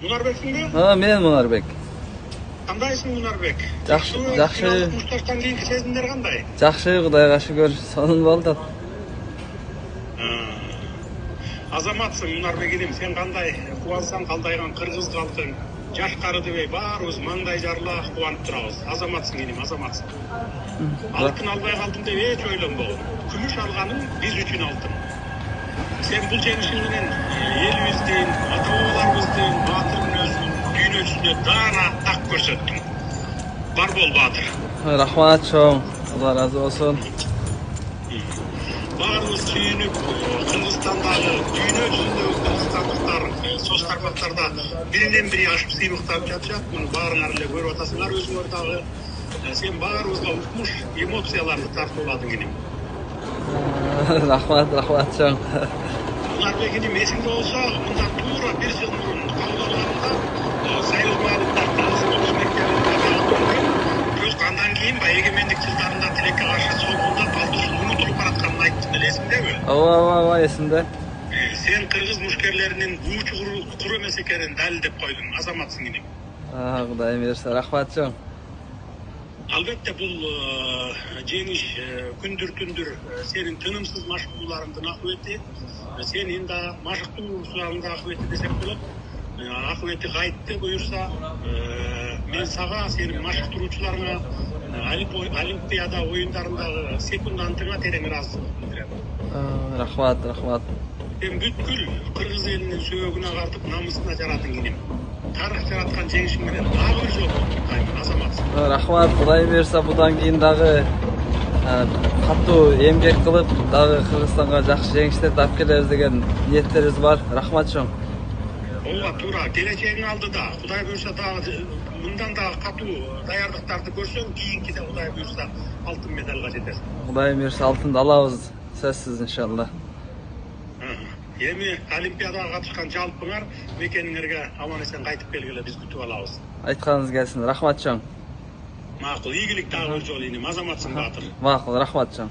Мунарбексиңби? Мен Мунарбек. Кандайсың Мунарбек? Жакшы. Мушташтан кийинки сезимдер кандай? Жакшы, Кудайга шүгүр. Сонун болду. Азаматсың Мунарбек иним, сен кандай кубансаң калдайган кыргыз калкың, жаш кары дебей баарыбыз маңдай жарыла кубанып турабыз. Азаматсың иним, азаматсың. Алтын албай калдым деп эч ойлонбогун. Күмүш алганың биз үчүн алтын. Сен бул жеңишиң менен элибиздин, ата-бабаларыбыздын, баатырыбыздын дүйнөсүнө даана так көрсөттүң. Бар бол баатыр. Рахмат чоң. Алла разы болсун. Баарыбыз сүйүнүп, Кыргызстандагы дүйнө жүзүндөгү кыргызстандыктар соц тармактарда биринен бири ашып сыймыктап жатышат. Муну баарыңар эле көрүп атасыңар өзүңөр дагы. Сен баарыбызга укмуш эмоцияларды тартып аладың иним. Рахмат чоң. Мунарбек иним, эсиңде болсо, мында туура 1 жыл мурун калгыларында Сайылбаевдин кыргыз мектебинде көз андан кийин эгемендик жылдарында тилекке каршы согулда палтосун унутулуп баратканын айттым эле, эсиңдеби? Ооба, эсимде. Сен кыргыз мушкерлеринин буучу куру эмес экенин далилдеп койдуң, азаматсың иним. Кудай берсе, рахмат чоң. Албетте бул жеңиш күндүр-түндүр сенин тынымсыз машыктууларыңдын акыбети, сенин да машыктууларыңдын акыбети десек болот. Акыбети кайтты буюрса, мен сага сенин машыктыруучуларыңа Олимпиада оюндарындагы секундантыңа терең ыраазычылык билдирем. Рахмат. Сен бүткүл кыргыз элинин сөөгүнө картып, намысына жаратың иним. Тарых жараткан жеңишиң менен дагы бир жолу азаматсың. Рахмат, Кудай берсе, будан кийин дагы катуу эмгек кылып, дагы Кыргызстанга жакшы жеңиштерди алып келебиз деген ниеттерибиз бар. Рахмат чоң. Ооба, туура. Келечегиң алдыда. Кудай буйрса дагы мындан да катуу даярдыктарды көрсөң, кийинкиде Кудай буйрса алтын медалга жетесиң. Кудай берсе, алтынды алабыз, сөзсүз иншалла. Эми Олимпиадага катышкан жалпыңар мекениңерге аман эсен кайтып келгиле, биз күтүп алабыз. Айтканыңыз келсин. Рахмат чоң. Макул, ийгилик дагы бир жолу иним, азаматсың баатыр. Макул, рахмат чоң.